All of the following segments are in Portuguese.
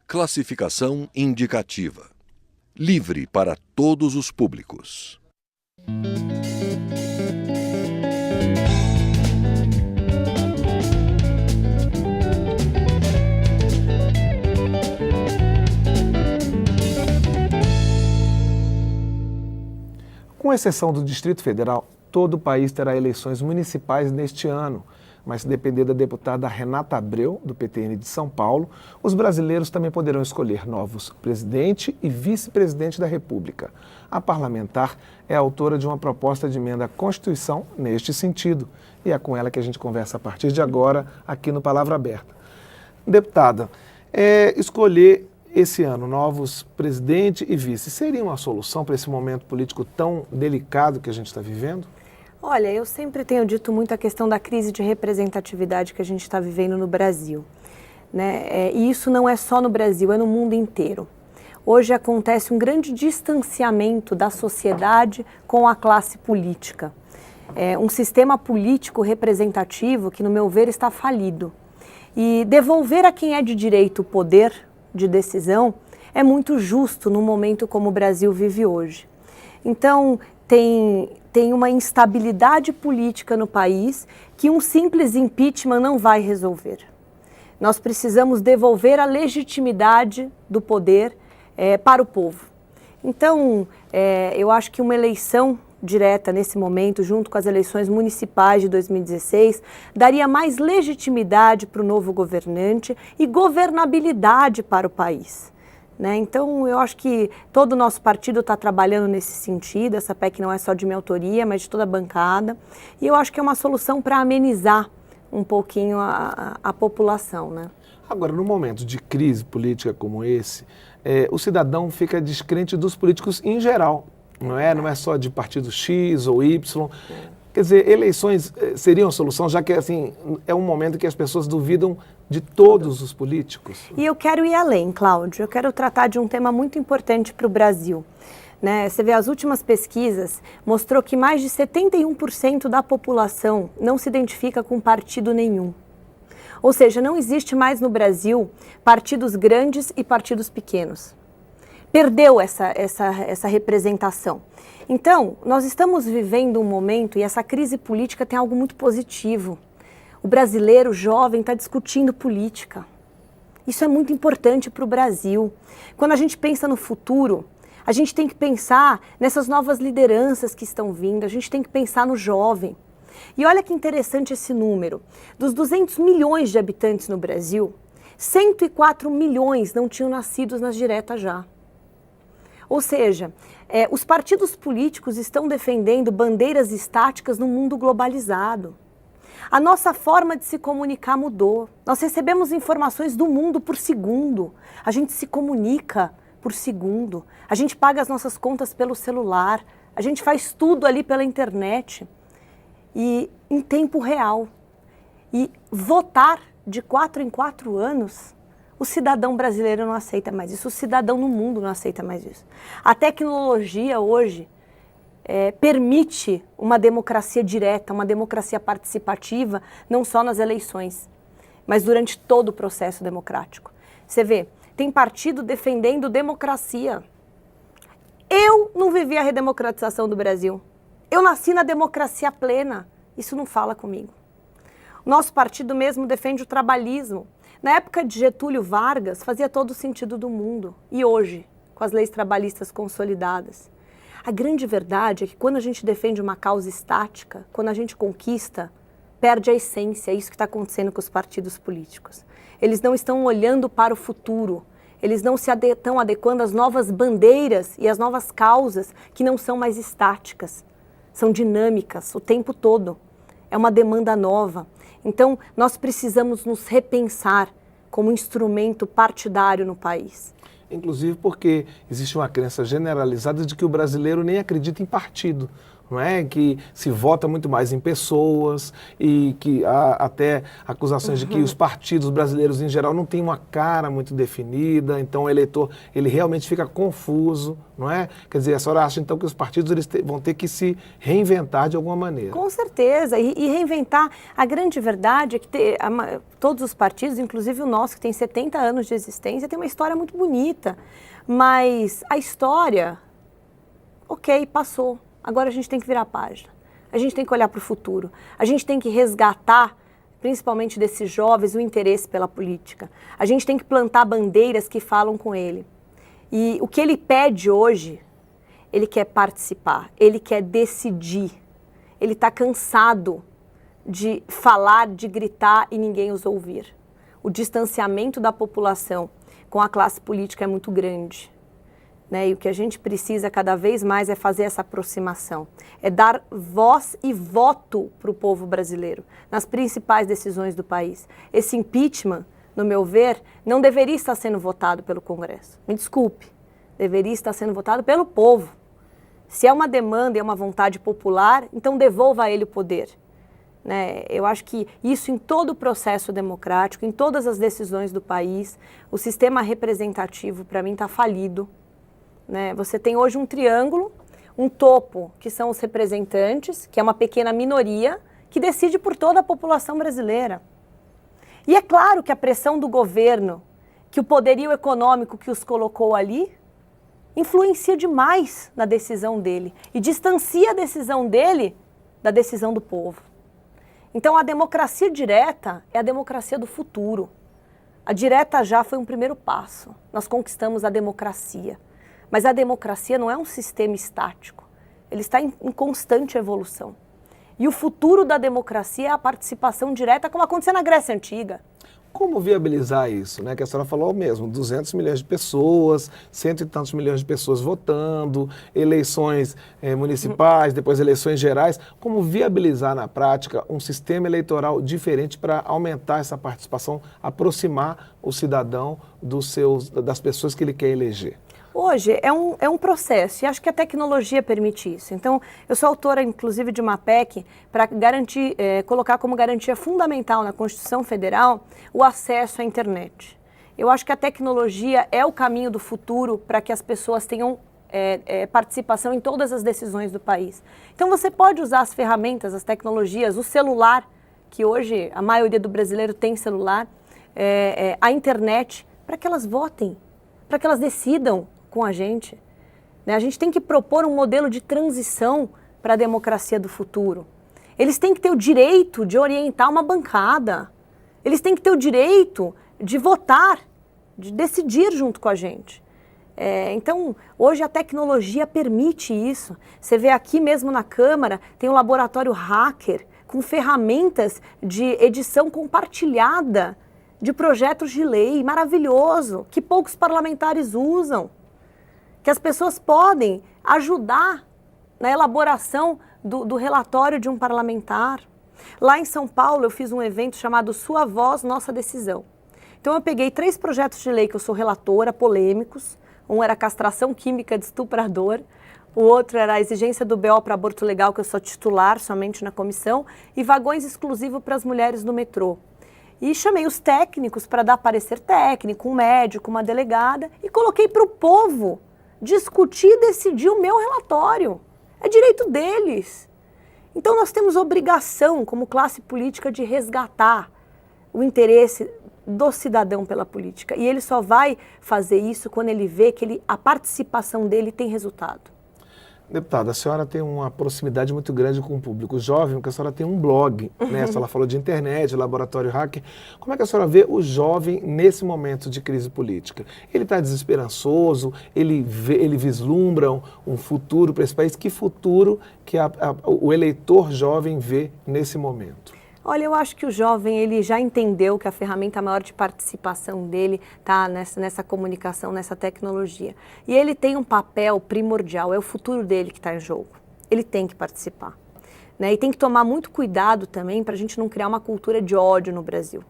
Classificação indicativa. Livre para todos os públicos. Com exceção do Distrito Federal, todo o país terá eleições municipais neste ano. Mas se depender da deputada Renata Abreu, do PTN de São Paulo, os brasileiros também poderão escolher novos presidente e vice-presidente da República. A parlamentar é autora de uma proposta de emenda à Constituição neste sentido. E é com ela que a gente conversa a partir de agora, aqui no Palavra Aberta. Deputada, escolher esse ano novos presidente e vice seria uma solução para esse momento político tão delicado que a gente está vivendo? Olha, eu sempre tenho dito muito a questão da crise de representatividade que a gente está vivendo no Brasil, né? E isso não é só no Brasil, é no mundo inteiro. Hoje acontece um grande distanciamento da sociedade com a classe política. Um sistema político representativo que, no meu ver, está falido. E devolver a quem é de direito o poder de decisão é muito justo num momento como o Brasil vive hoje. Então, tem uma instabilidade política no país que um simples impeachment não vai resolver. Nós precisamos devolver a legitimidade do poder para o povo. Então, eu acho que uma eleição direta nesse momento, junto com as eleições municipais de 2016, daria mais legitimidade para o novo governante e governabilidade para o país. Então, eu acho que todo o nosso partido está trabalhando nesse sentido. Essa PEC não é só de minha autoria, mas de toda a bancada. E eu acho que é uma solução para amenizar um pouquinho a população, né? Agora, no momento de crise política como esse, o cidadão fica descrente dos políticos em geral, não é? Não é só de partido X ou Y. Quer dizer, eleições seriam a solução, já que assim, é um momento que as pessoas duvidam de todos os políticos. E eu quero ir além, Cláudio. Eu quero tratar de um tema muito importante para o Brasil. Você vê, as últimas pesquisas mostrou que mais de 71% da população não se identifica com partido nenhum. Ou seja, não existe mais no Brasil partidos grandes e partidos pequenos. Perdeu essa representação. Então, nós estamos vivendo um momento, e essa crise política tem algo muito positivo. O brasileiro jovem está discutindo política. Isso é muito importante para o Brasil. Quando a gente pensa no futuro, a gente tem que pensar nessas novas lideranças que estão vindo, a gente tem que pensar no jovem. E olha que interessante esse número. Dos 200 milhões de habitantes no Brasil, 104 milhões não tinham nascido nas diretas já. Ou seja, os partidos políticos estão defendendo bandeiras estáticas no mundo globalizado. A nossa forma de se comunicar mudou. Nós recebemos informações do mundo por segundo. A gente se comunica por segundo. A gente paga as nossas contas pelo celular. A gente faz tudo ali pela internet. E em tempo real. E votar de 4 em 4 anos, o cidadão brasileiro não aceita mais isso. O cidadão no mundo não aceita mais isso. A tecnologia hoje permite uma democracia direta, uma democracia participativa, não só nas eleições, mas durante todo o processo democrático. Você vê, tem partido defendendo democracia. Eu não vivi a redemocratização do Brasil. Eu nasci na democracia plena. Isso não fala comigo. Nosso partido mesmo defende o trabalhismo. Na época de Getúlio Vargas, fazia todo o sentido do mundo. E hoje, com as leis trabalhistas consolidadas? A grande verdade é que quando a gente defende uma causa estática, quando a gente conquista, perde a essência. É isso que está acontecendo com os partidos políticos. Eles não estão olhando para o futuro. Eles não estão adequando às novas bandeiras e às novas causas que não são mais estáticas. São dinâmicas o tempo todo. É uma demanda nova. Então, nós precisamos nos repensar como instrumento partidário no país. Inclusive porque existe uma crença generalizada de que o brasileiro nem acredita em partido. não é? Que se vota muito mais em pessoas e que há até acusações de que os partidos brasileiros em geral não têm uma cara muito definida, então o eleitor ele realmente fica confuso, não é? Quer dizer, a senhora acha então que os partidos vão ter que se reinventar de alguma maneira? Com certeza, e reinventar. A grande verdade é que todos os partidos, inclusive o nosso, que tem 70 anos de existência, tem uma história muito bonita, mas a história, ok, passou. Agora a gente tem que virar a página, a gente tem que olhar para o futuro, a gente tem que resgatar, principalmente desses jovens, o interesse pela política. A gente tem que plantar bandeiras que falam com ele. E o que ele pede hoje, ele quer participar, ele quer decidir, ele está cansado de falar, de gritar e ninguém os ouvir. O distanciamento da população com a classe política é muito grande. Né? E o que a gente precisa cada vez mais é fazer essa aproximação, é dar voz e voto para o povo brasileiro nas principais decisões do país. Esse impeachment, no meu ver, não deveria estar sendo votado pelo Congresso. Me desculpe, deveria estar sendo votado pelo povo. Se é uma demanda e é uma vontade popular, então devolva a ele o poder. Né? Eu acho que isso em todo o processo democrático, em todas as decisões do país, o sistema representativo, para mim, está falido. Né? Você tem hoje um triângulo, um topo, que são os representantes, que é uma pequena minoria, que decide por toda a população brasileira. E é claro que a pressão do governo, que o poderio econômico que os colocou ali, influencia demais na decisão dele e distancia a decisão dele da decisão do povo. Então a democracia direta é a democracia do futuro. A direta já foi um primeiro passo, nós conquistamos a democracia. Mas a democracia não é um sistema estático, ele está em constante evolução. E o futuro da democracia é a participação direta, como acontecia na Grécia Antiga. Como viabilizar isso, né? Que a senhora falou mesmo, 200 milhões de pessoas, cento e tantos milhões de pessoas votando, eleições municipais, depois eleições gerais. Como viabilizar na prática um sistema eleitoral diferente para aumentar essa participação, aproximar o cidadão das pessoas que ele quer eleger? Hoje é um processo e acho que a tecnologia permite isso. Então, eu sou autora, inclusive, de uma PEC para garantir, colocar como garantia fundamental na Constituição Federal o acesso à internet. Eu acho que a tecnologia é o caminho do futuro para que as pessoas tenham participação em todas as decisões do país. Então, você pode usar as ferramentas, as tecnologias, o celular, que hoje a maioria do brasileiro tem celular, a internet, para que elas votem, para que elas decidam com a gente. Né? A gente tem que propor um modelo de transição para a democracia do futuro. Eles têm que ter o direito de orientar uma bancada. Eles têm que ter o direito de votar, de decidir junto com a gente. Então, hoje a tecnologia permite isso. Você vê aqui mesmo na Câmara, tem um laboratório hacker com ferramentas de edição compartilhada de projetos de lei, maravilhoso, que poucos parlamentares usam, que as pessoas podem ajudar na elaboração do relatório de um parlamentar. Lá em São Paulo eu fiz um evento chamado Sua Voz, Nossa Decisão. Então eu peguei 3 projetos de lei que eu sou relatora, polêmicos. Um era castração química de estuprador, o outro era a exigência do BO para aborto legal, que eu sou titular somente na comissão, e vagões exclusivos para as mulheres no metrô. E chamei os técnicos para dar parecer técnico, um médico, uma delegada, e coloquei para o povo discutir e decidir o meu relatório. É direito deles. Então nós temos obrigação, como classe política, de resgatar o interesse do cidadão pela política. E ele só vai fazer isso quando ele vê que a participação dele tem resultado. Deputada, a senhora tem uma proximidade muito grande com o público jovem, porque a senhora tem um blog, né? A senhora falou de internet, laboratório hacker. Como é que a senhora vê o jovem nesse momento de crise política? Ele está desesperançoso? Ele vislumbra um futuro para esse país? Que futuro que o eleitor jovem vê nesse momento? Olha, eu acho que o jovem ele já entendeu que a ferramenta maior de participação dele está nessa comunicação, nessa tecnologia. E ele tem um papel primordial, é o futuro dele que está em jogo. Ele tem que participar. Né? E tem que tomar muito cuidado também para a gente não criar uma cultura de ódio no Brasil.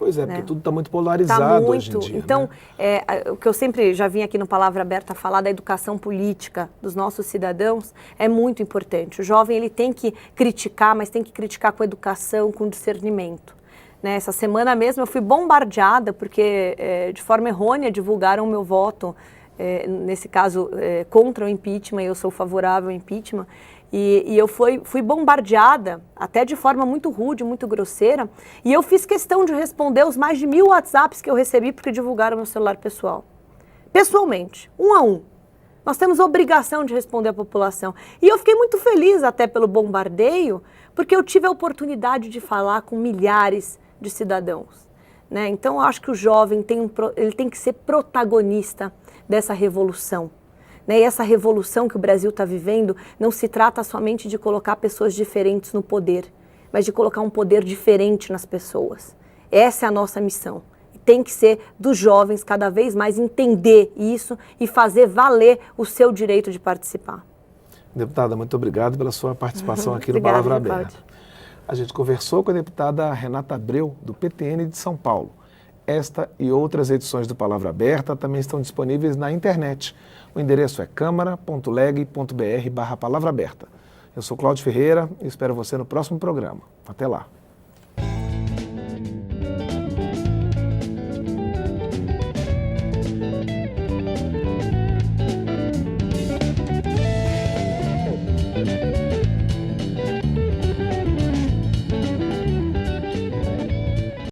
Pois é, né? porque tudo está muito polarizado hoje em dia. Então, né? O que eu sempre já vim aqui no Palavra Aberta falar da educação política dos nossos cidadãos é muito importante. O jovem ele tem que criticar, mas tem que criticar com educação, com discernimento. Né? Essa semana mesmo eu fui bombardeada porque, de forma errônea, divulgaram o meu voto, nesse caso, contra o impeachment, eu sou favorável ao impeachment. E eu fui bombardeada, até de forma muito rude, muito grosseira, e eu fiz questão de responder os mais de 1000 WhatsApps que eu recebi porque divulgaram meu celular pessoal. Pessoalmente, um a um. Nós temos a obrigação de responder à população. E eu fiquei muito feliz até pelo bombardeio, porque eu tive a oportunidade de falar com milhares de cidadãos. Né? Então, eu acho que o jovem ele tem que ser protagonista dessa revolução. Né? E essa revolução que o Brasil está vivendo não se trata somente de colocar pessoas diferentes no poder, mas de colocar um poder diferente nas pessoas. Essa é a nossa missão. E tem que ser dos jovens cada vez mais entender isso e fazer valer o seu direito de participar. Deputada, muito obrigado pela sua participação aqui no Obrigada, Palavra Aberta. A gente conversou com a deputada Renata Abreu, do PTN de São Paulo. Esta e outras edições do Palavra Aberta também estão disponíveis na internet. O endereço é câmara.leg.br/palavra aberta. Eu sou Cláudio Ferreira e espero você no próximo programa. Até lá.